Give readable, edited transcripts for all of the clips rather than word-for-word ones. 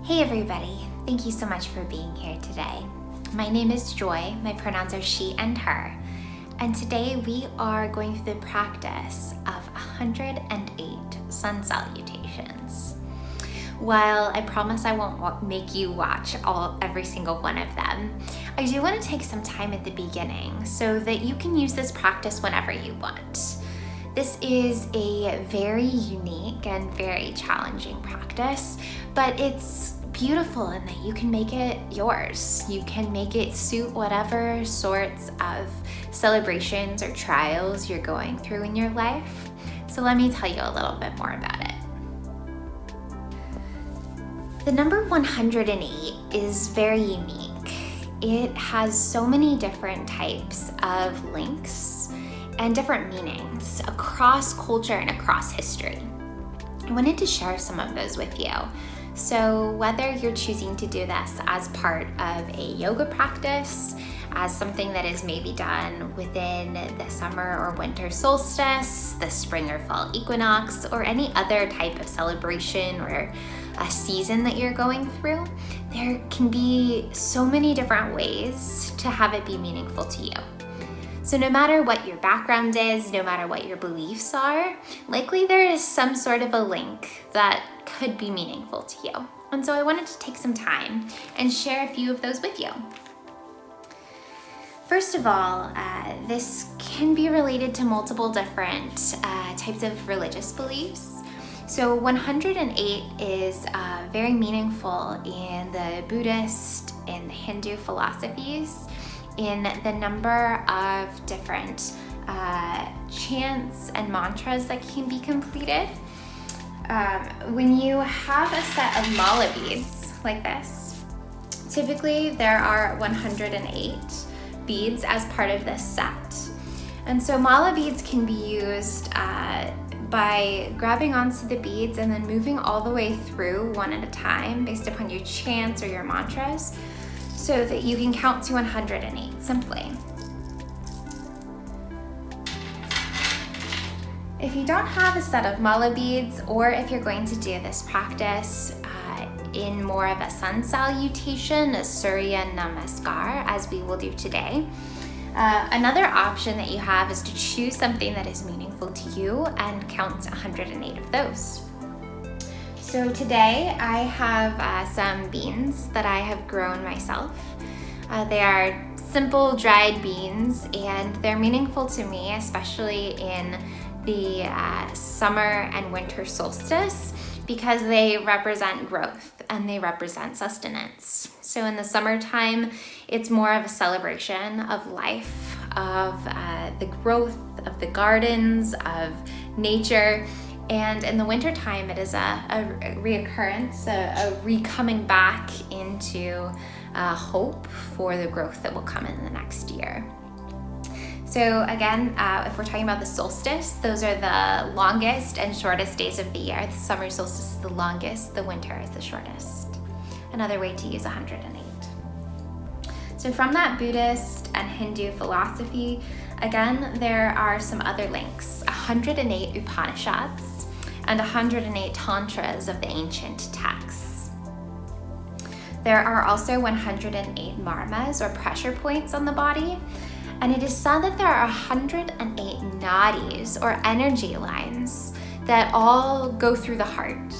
Hey everybody, thank you so much for being here today. My name is Joy, my pronouns are she and her, and today we are going through the practice of 108 Sun Salutations. While I promise I won't make you watch every single one of them, I do want to take some time at the beginning so that you can use this practice whenever you want. This is a very unique and very challenging practice, but it's beautiful in that you can make it yours. You can make it suit whatever sorts of celebrations or trials you're going through in your life. So let me tell you a little bit more about it. The number 108 is very unique. It has so many different types of links and different meanings across culture and across history. I wanted to share some of those with you. So whether you're choosing to do this as part of a yoga practice, as something that is maybe done within the summer or winter solstice, the spring or fall equinox, or any other type of celebration or a season that you're going through, there can be so many different ways to have it be meaningful to you. So no matter what your background is, no matter what your beliefs are, likely there is some sort of a link that could be meaningful to you. And so I wanted to take some time and share a few of those with you. First of all, this can be related to multiple different types of religious beliefs. So 108 is very meaningful in the Buddhist and Hindu philosophies, in the number of different chants and mantras that can be completed. When you have a set of mala beads like this, typically there are 108 beads as part of this set. And so mala beads can be used by grabbing onto the beads and then moving all the way through one at a time based upon your chants or your mantras, so that you can count to 108 simply. If you don't have a set of mala beads, or if you're going to do this practice in more of a sun salutation, a Surya Namaskar, as we will do today, another option that you have is to choose something that is meaningful to you and count 108 of those. So today I have some beans that I have grown myself. They are simple dried beans, and they're meaningful to me, especially in the summer and winter solstice, because they represent growth and they represent sustenance. So in the summertime, it's more of a celebration of life, of the growth of the gardens, of nature. And in the wintertime, it is a reoccurrence, a re-coming back into hope for the growth that will come in the next year. So again, if we're talking about the solstice, those are the longest and shortest days of the year. The summer solstice is the longest, the winter is the shortest. Another way to use 108. So from that Buddhist and Hindu philosophy, again, there are some other links. 108 Upanishads and 108 tantras of the ancient texts. There are also 108 marmas, or pressure points on the body, and it is said that there are 108 nadis, or energy lines, that all go through the heart,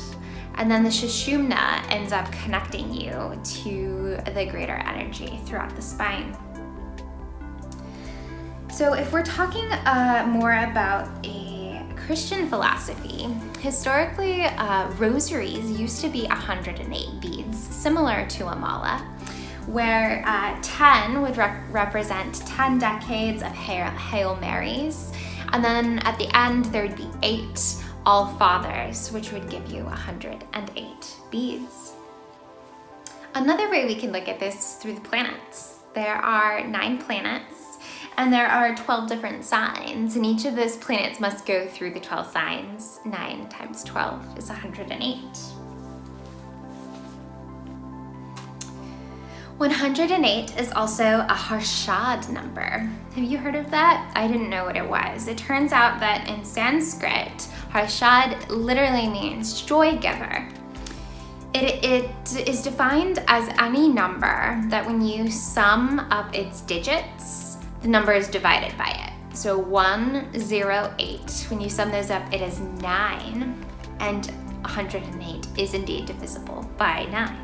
and then the Sushumna ends up connecting you to the greater energy throughout the spine. So if we're talking more about a Christian philosophy, historically rosaries used to be 108 beads, similar to a mala, where 10 would represent 10 decades of Hail Marys, and then at the end there would be 8 All Fathers, which would give you 108 beads. Another way we can look at this is through the planets. There are 9 planets, and there are 12 different signs, and each of those planets must go through the 12 signs. 9 times 12 is 108. 108 is also a Harshad number. Have you heard of that? I didn't know what it was. It turns out that in Sanskrit, Harshad literally means joy giver. It is defined as any number that when you sum up its digits, the number is divided by it. So 108, when you sum those up, it is 9, and 108 is indeed divisible by 9.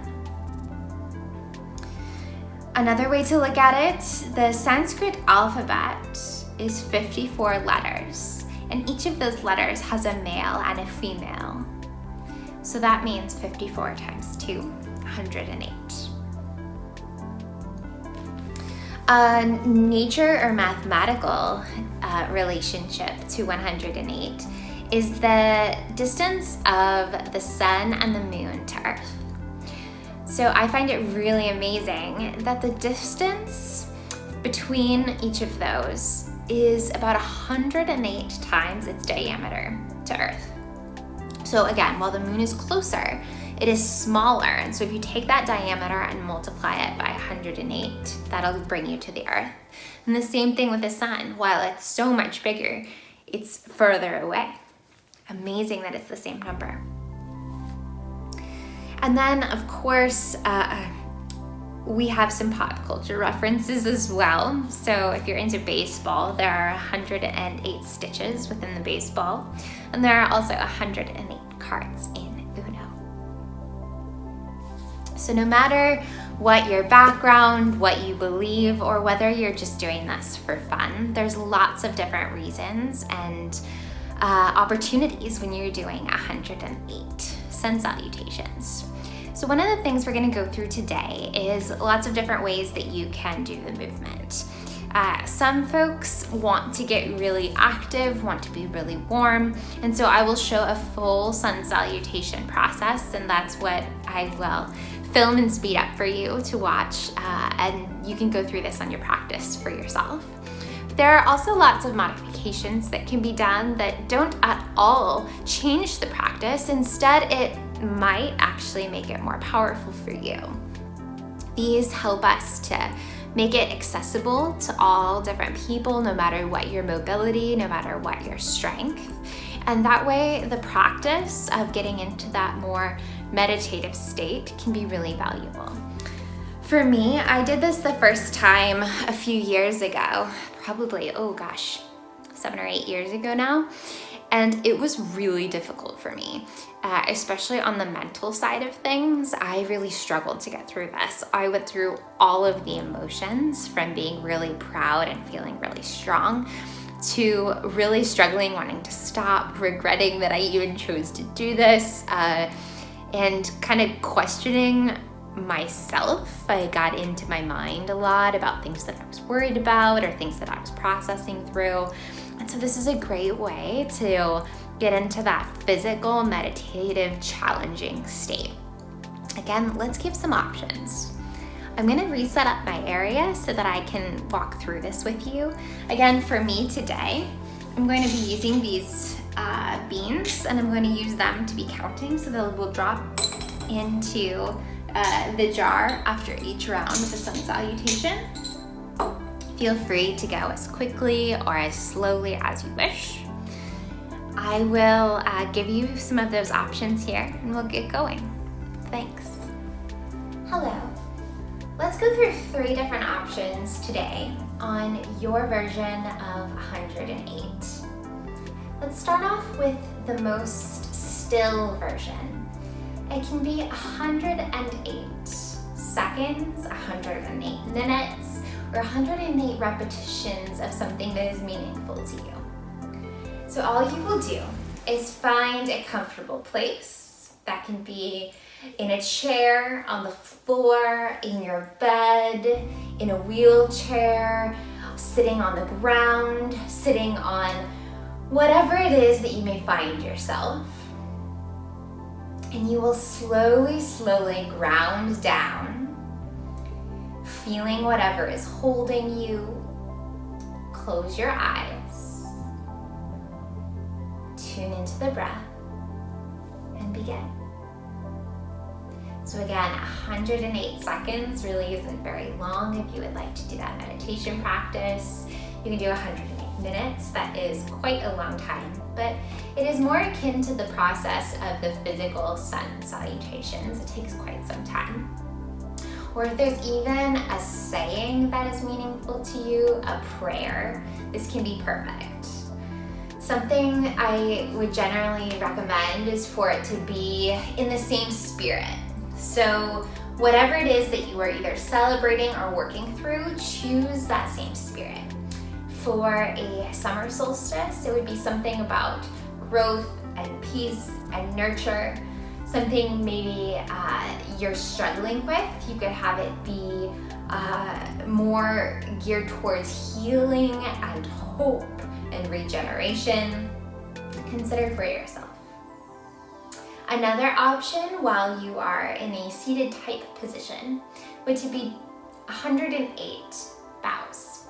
Another way to look at it, the Sanskrit alphabet is 54 letters, and each of those letters has a male and a female. So that means 54 times 2, 108. A nature or mathematical relationship to 108 is the distance of the sun and the moon to Earth. So I find it really amazing that the distance between each of those is about 108 times its diameter to Earth. So again, while the moon is closer, it is smaller. And so if you take that diameter and multiply it by 108, that'll bring you to the Earth. And the same thing with the sun. While it's so much bigger, it's further away. Amazing that it's the same number. And then, of course, we have some pop culture references as well. So if you're into baseball, there are 108 stitches within the baseball, and there are also 108 cards in Uno. So no matter what your background, what you believe, or whether you're just doing this for fun, there's lots of different reasons and opportunities when you're doing 108 Sun Salutations. So one of the things we're going to go through today is lots of different ways that you can do the movement. Some folks want to get really active, want to be really warm, and so I will show a full Sun Salutation process, and that's what I will film and speed up for you to watch, and you can go through this on your practice for yourself. There are also lots of modifications that can be done that don't at all change the practice. Instead, it might actually make it more powerful for you. These help us to make it accessible to all different people, no matter what your mobility, no matter what your strength. And that way, the practice of getting into that more meditative state can be really valuable. For me, I did this the first time a few years ago, probably, 7 or 8 years ago now. And it was really difficult for me, especially on the mental side of things. I really struggled to get through this. I went through all of the emotions, from being really proud and feeling really strong to really struggling, wanting to stop, regretting that I even chose to do this, and kind of questioning myself. I got into my mind a lot about things that I was worried about or things that I was processing through. And so this is a great way to get into that physical, meditative, challenging state. Again, let's give some options. I'm going to reset up my area so that I can walk through this with you. Again, for me today, I'm going to be using these beans, and I'm going to use them to be counting, so they will drop into the jar after each round of the Sun Salutation. Feel free to go as quickly or as slowly as you wish. I will give you some of those options here, and we'll get going. Thanks. Hello. Let's go through 3 different options today on your version of 108. Let's start off with the most still version. It can be 108 seconds, 108 minutes, or 108 repetitions of something that is meaningful to you. So all you will do is find a comfortable place. That can be in a chair, on the floor, in your bed, in a wheelchair, sitting on the ground, sitting on whatever it is that you may find yourself. And you will slowly, slowly ground down, feeling whatever is holding you. Close your eyes, tune into the breath, and begin. So again, 108 seconds really isn't very long. If you would like to do that meditation practice, you can do 108 minutes. That is quite a long time but it is more akin to the process of the physical sun salutations. It takes quite some time. Or if there's even a saying that is meaningful to you, a prayer, this can be perfect. Something I would generally recommend is for it to be in the same spirit. So whatever it is that you are either celebrating or working through, choose that same spirit. For a summer solstice, it would be something about growth and peace and nurture. Something maybe you're struggling with, you could have it be more geared towards healing and hope and regeneration. Consider for yourself. Another option while you are in a seated type position would to be 108 bows.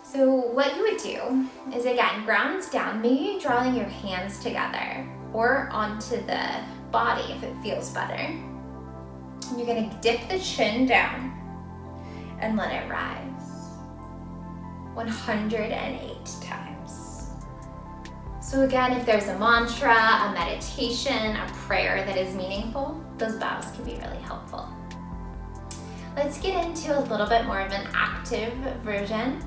So what you would do is, again, ground down, maybe drawing your hands together or onto the body if it feels better. And you're gonna dip the chin down and let it rise 108 times. So again, if there's a mantra, a meditation, a prayer that is meaningful, those bows can be really helpful. Let's get into a little bit more of an active version.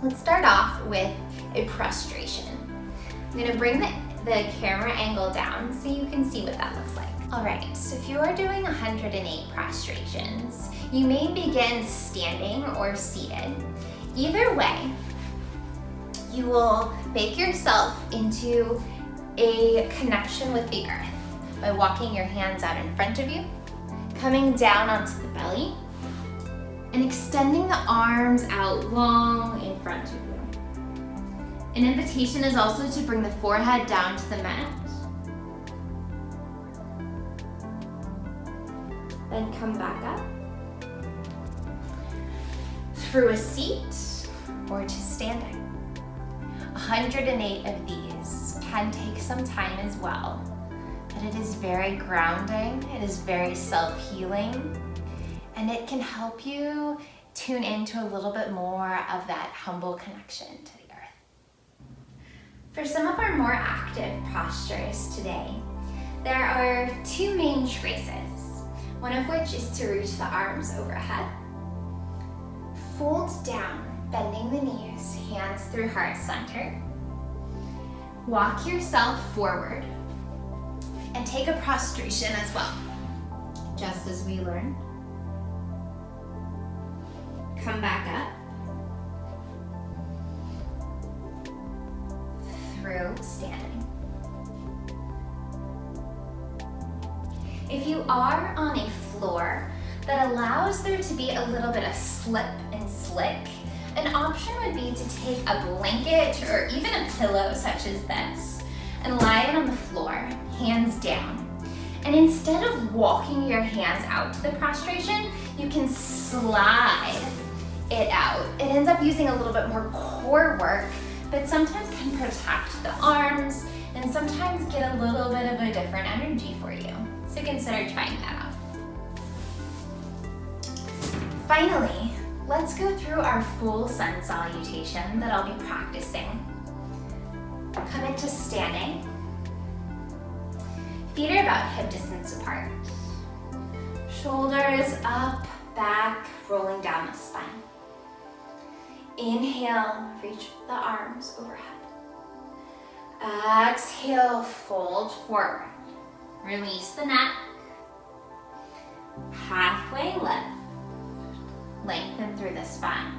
Let's start off with a prostration. I'm gonna bring the camera angle down so you can see what that looks like. All right, so if you are doing 108 prostrations, you may begin standing or seated. Either way, you will make yourself into a connection with the earth by walking your hands out in front of you, coming down onto the belly, and extending the arms out long in front of you. An invitation is also to bring the forehead down to the mat. Then come back up through a seat or to standing. 108 of these can take some time as well, but it is very grounding, it is very self-healing, and it can help you tune into a little bit more of that humble connection to the earth. For some of our more active postures today, there are two main choices, one of which is to reach the arms overhead, fold down, bending the knees, hands through heart center, walk yourself forward, and take a prostration as well, just as we learned. Come back up through standing. If you are on a floor that allows there to be a little bit of slip and slick, an option would be to take a blanket or even a pillow such as this and lie it on the floor, hands down. And instead of walking your hands out to the prostration, you can slide it out. It ends up using a little bit more core work, but sometimes can protect the arms and sometimes get a little bit of a different energy for you. So consider trying that out. Finally, let's go through our full sun salutation that I'll be practicing. Come into standing. Feet are about hip distance apart. Shoulders up, back, rolling down the spine. Inhale, reach the arms overhead. Exhale, fold forward. Release the neck. Halfway lift. Lengthen through the spine.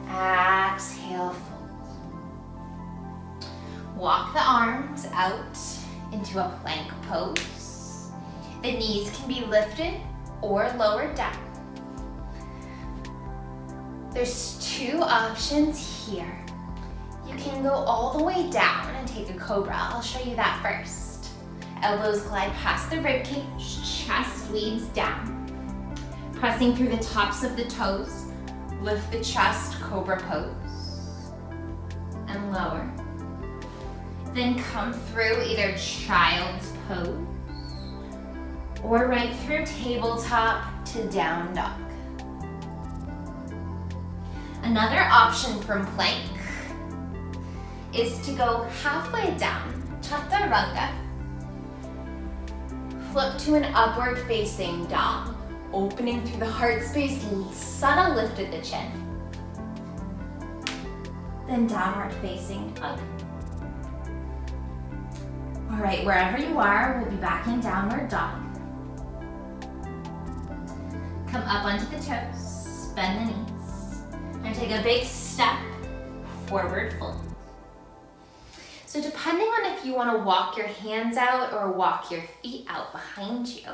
Exhale, fold. Walk the arms out into a plank pose. The knees can be lifted or lowered down. There's two options here. You can go all the way down and take a cobra. I'll show you that first. Elbows glide past the ribcage, chest leads down. Pressing through the tops of the toes, lift the chest, cobra pose, and lower. Then come through either child's pose or right through tabletop to down dog. Another option from plank is to go halfway down, chaturanga, flip to an upward facing dog, opening through the heart space, subtle lift at the chin. Then downward facing dog. All right, wherever you are, we'll be back in downward dog. Come up onto the toes, bend the knees, and take a big step, forward fold. So depending on if you want to walk your hands out or walk your feet out behind you,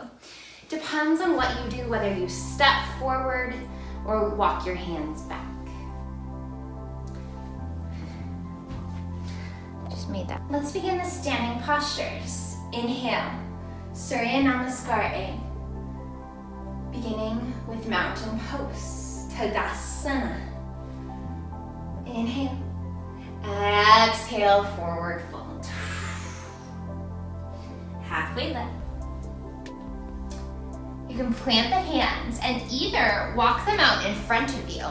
depends on what you do, whether you step forward or walk your hands back. Just made that. Let's begin the standing postures. Inhale, Surya Namaskar A. Beginning with mountain pose, Tadasana. Inhale. Exhale, forward fold. Halfway lift. You can plant the hands and either walk them out in front of you,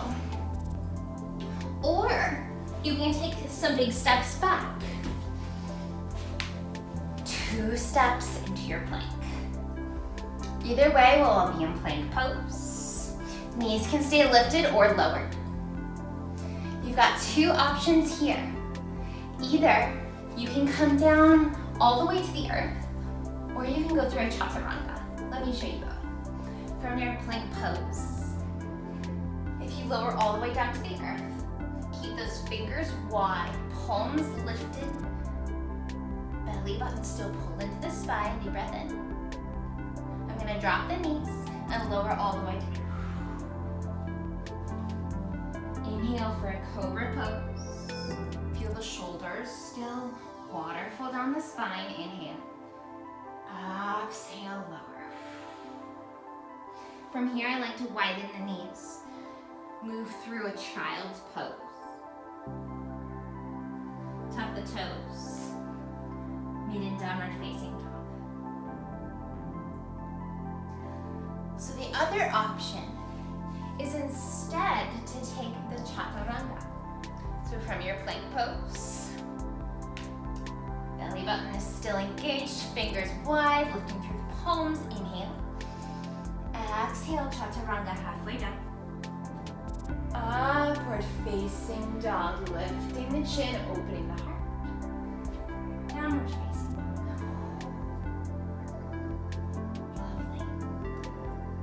or you can take some big steps back. 2 steps into your plank. Either way, we'll all be in plank pose. Knees can stay lifted or lowered. You've got 2 options here. Either you can come down all the way to the earth, or you can go through a chaturanga. Let me show you both. From your plank pose, if you lower all the way down to the earth, keep those fingers wide, palms lifted, belly button still pulled into the spine, deep breath in. I'm gonna drop the knees and lower all the way down. Inhale for a cobra pose. Feel the shoulders still. Waterfall down the spine. Inhale. Exhale, lower. From here, I like to widen the knees. Move through a child's pose. Tuck the toes. Meet in downward facing dog. So the other option is instead to take the chaturanga. So from your plank pose, belly button is still engaged, fingers wide, lifting through the palms. Inhale. Exhale, chaturanga, halfway down. Upward facing dog, lifting the chin, opening the heart. Downward facing dog. Lovely.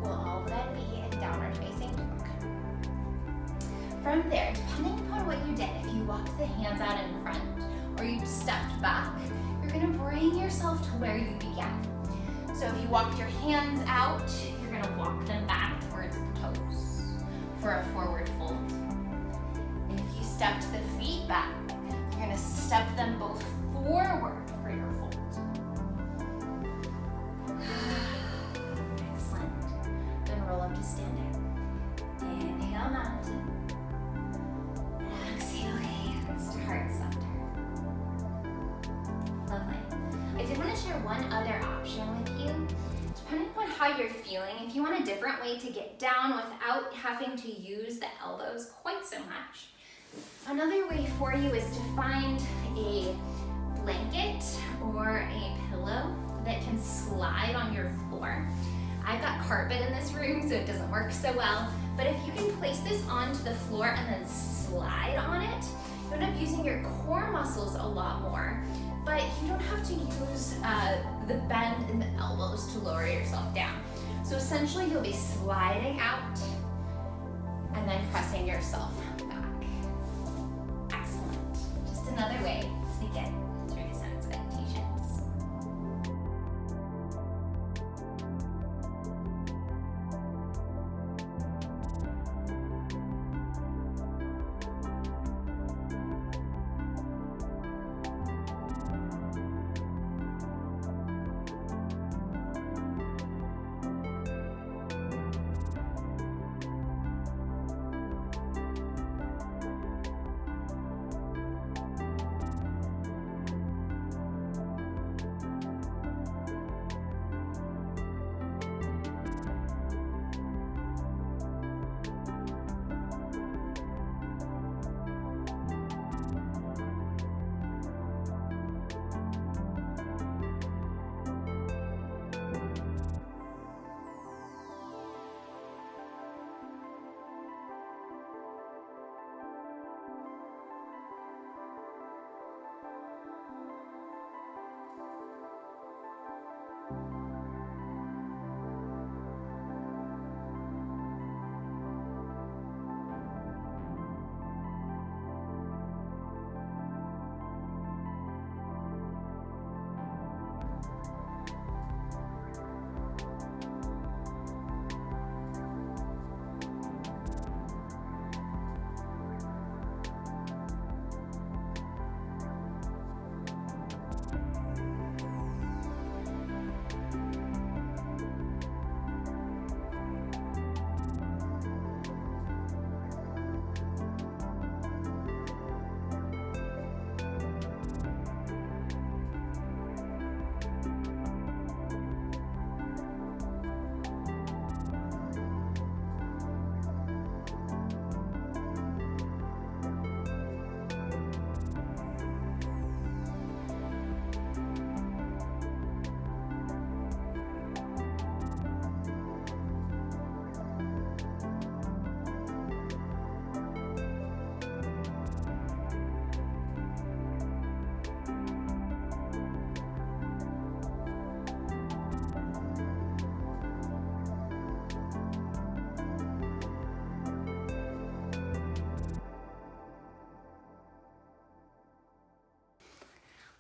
We'll all then be in downward facing dog. From there, depending upon what you did, if you walked the hands out in front or you stepped back, you're gonna bring yourself to where you began. So if you walked your hands out, you're gonna walk them back towards the toes for a forward fold. And if you stepped the feet back, you're gonna step them both forward for your fold. Excellent. Then roll up to standing. Inhale, mountain. Exhale, hands to heart center. Lovely. I did want to share one other option with you. Depending upon how you're feeling, if you want a different way to get down without having to use the elbows quite so much, another way for you is to find a blanket or a pillow that can slide on your floor. I've got carpet in this room, so it doesn't work so well, but if you can place this onto the floor and then slide on it, you end up using your core muscles a lot more, but you don't have to use the bend in the elbows to lower yourself down. So essentially you'll be sliding out and then pressing yourself back. Excellent. Just another way to get through the Sun Salutations.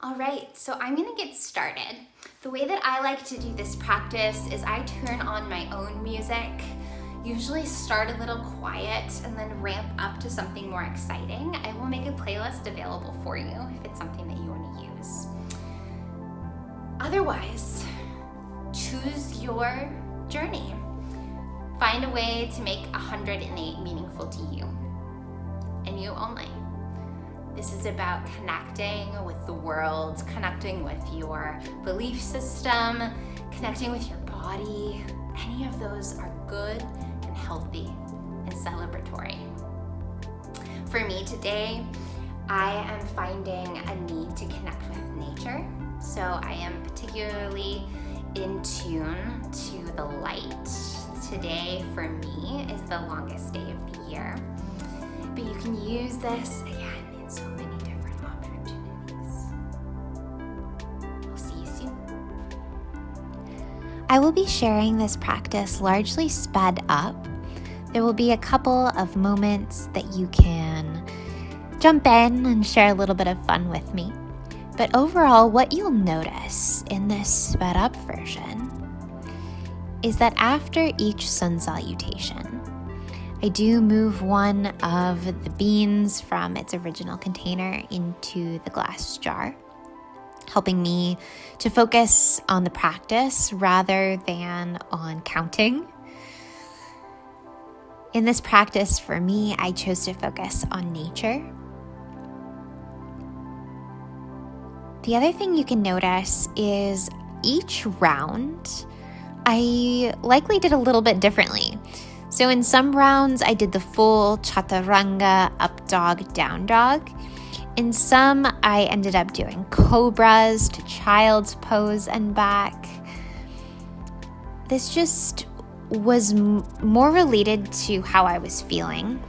All right, so I'm gonna get started. The way that I like to do this practice is I turn on my own music, usually start a little quiet and then ramp up to something more exciting. I will make a playlist available for you if it's something that you want to use. Otherwise, choose your journey. Find a way to make 108 meaningful to you and you only. This is about connecting with the world, connecting with your belief system, connecting with your body. Any of those are good and healthy and celebratory. For me today, I am finding a need to connect with nature. So I am particularly in tune to the light. Today for me is the longest day of the year. But you can use this again in so many different opportunities. I'll see you soon. I will be sharing this practice largely sped up. There will be a couple of moments that you can jump in and share a little bit of fun with me. But overall, what you'll notice in this sped up version is that after each sun salutation, I do move one of the beans from its original container into the glass jar, helping me to focus on the practice rather than on counting. In this practice, for me, I chose to focus on nature. The other thing you can notice is each round, I likely did a little bit differently. So in some rounds, I did the full chaturanga, up dog, down dog. In some, I ended up doing cobras to child's pose and back. This just was more related to how I was feeling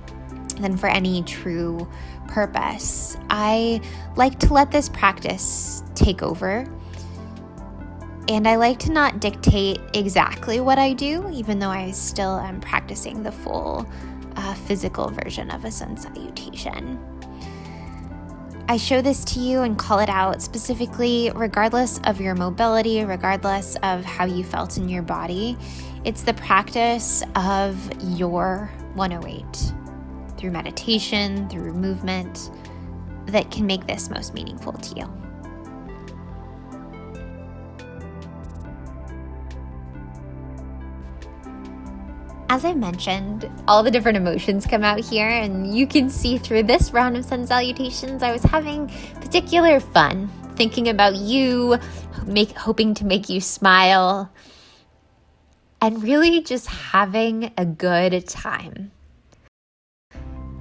than for any true purpose. I like to let this practice take over. And I like to not dictate exactly what I do, even though I still am practicing the full physical version of a sun salutation. I show this to you and call it out specifically, regardless of your mobility, regardless of how you felt in your body. It's the practice of your 108 through meditation, through movement, that can make this most meaningful to you. As I mentioned, all the different emotions come out here, and you can see through this round of sun salutations, I was having particular fun thinking about you, hoping to make you smile, and really just having a good time.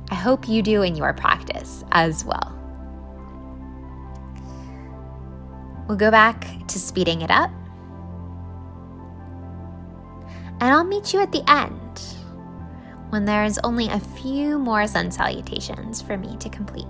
I hope you do in your practice as well. We'll go back to speeding it up. And I'll meet you at the end when there's only a few more sun salutations for me to complete.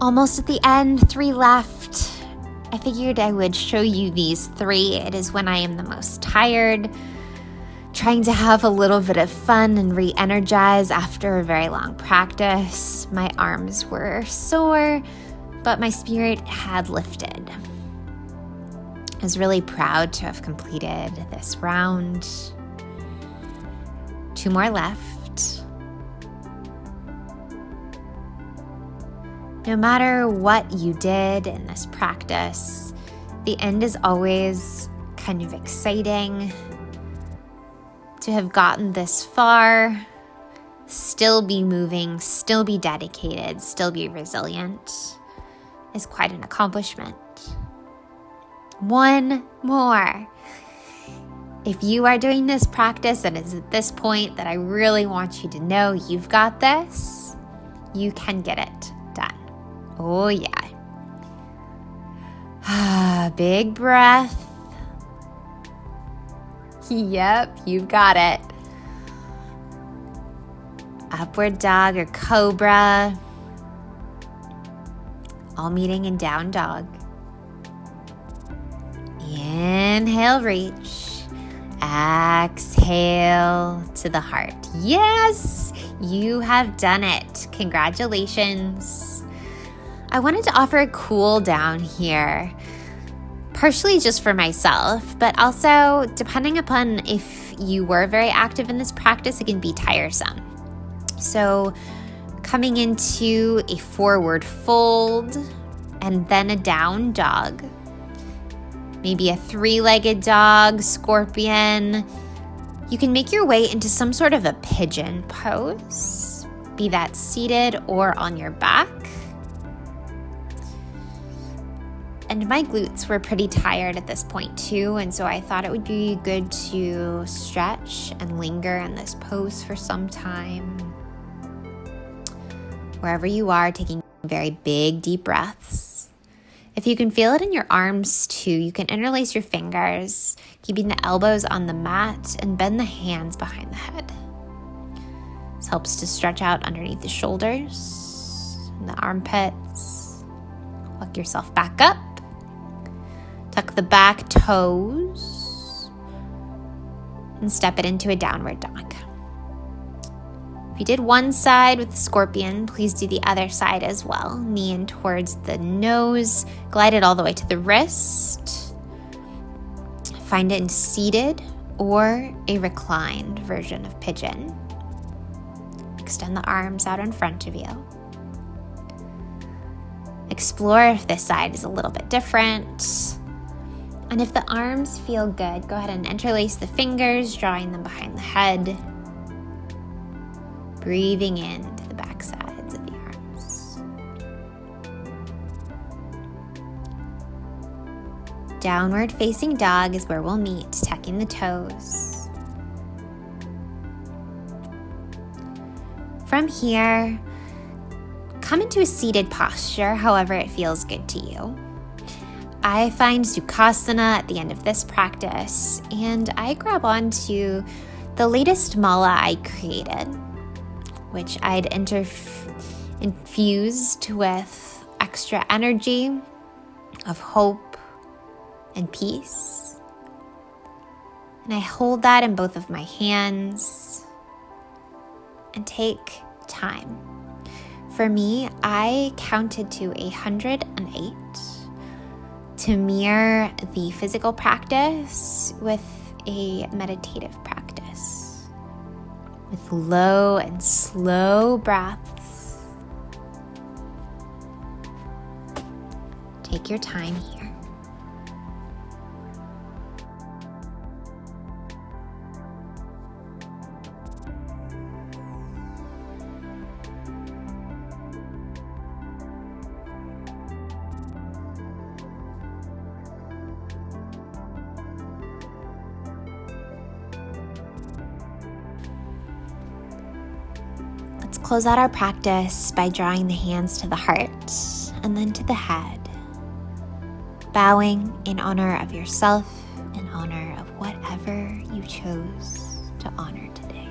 Almost at the end, 3 left. I figured I would show you these 3. It is when I am the most tired, trying to have a little bit of fun and re-energize after a very long practice. My arms were sore, but my spirit had lifted. I was really proud to have completed this round. 2 more left. No matter what you did in this practice, the end is always kind of exciting. To have gotten this far, still be moving, still be dedicated, still be resilient is quite an accomplishment. 1 more. If you are doing this practice and it's at this point that I really want you to know you've got this, you can get it done. Oh yeah. Big breath. Yep, you've got it. Upward dog or cobra. All meeting in down dog. Inhale, reach. Exhale to the heart. Yes, you have done it. Congratulations. I wanted to offer a cool down here, partially just for myself, but also depending upon if you were very active in this practice, it can be tiresome. So coming into a forward fold and then a down dog, maybe a three-legged dog, scorpion. You can make your way into some sort of a pigeon pose, be that seated or on your back. And my glutes were pretty tired at this point too, and so I thought it would be good to stretch and linger in this pose for some time. Wherever you are, taking very big, deep breaths. If you can feel it in your arms too, you can interlace your fingers, keeping the elbows on the mat and bend the hands behind the head. This helps to stretch out underneath the shoulders and the armpits. Walk yourself back up. Tuck the back toes and step it into a downward dog. If you did one side with the scorpion, please do the other side as well. Knee in towards the nose, glide it all the way to the wrist. Find it in seated or a reclined version of pigeon. Extend the arms out in front of you. Explore if this side is a little bit different. And if the arms feel good, go ahead and interlace the fingers, drawing them behind the head. Breathing into the back sides of the arms. Downward facing dog is where we'll meet, tucking the toes. From here, come into a seated posture, however it feels good to you. I find Sukhasana at the end of this practice, and I grab onto the latest mala I created, which I'd infused with extra energy of hope and peace. And I hold that in both of my hands and take time. For me, I counted to 108 to mirror the physical practice with a meditative practice, with low and slow breaths. Take your time here. Let's close out our practice by drawing the hands to the heart and then to the head, bowing in honor of yourself, in honor of whatever you chose to honor today.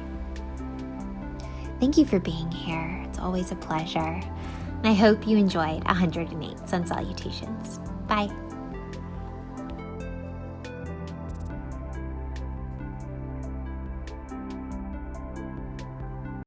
Thank you for being here. It's always a pleasure. And I hope you enjoyed 108 Sun Salutations. Bye.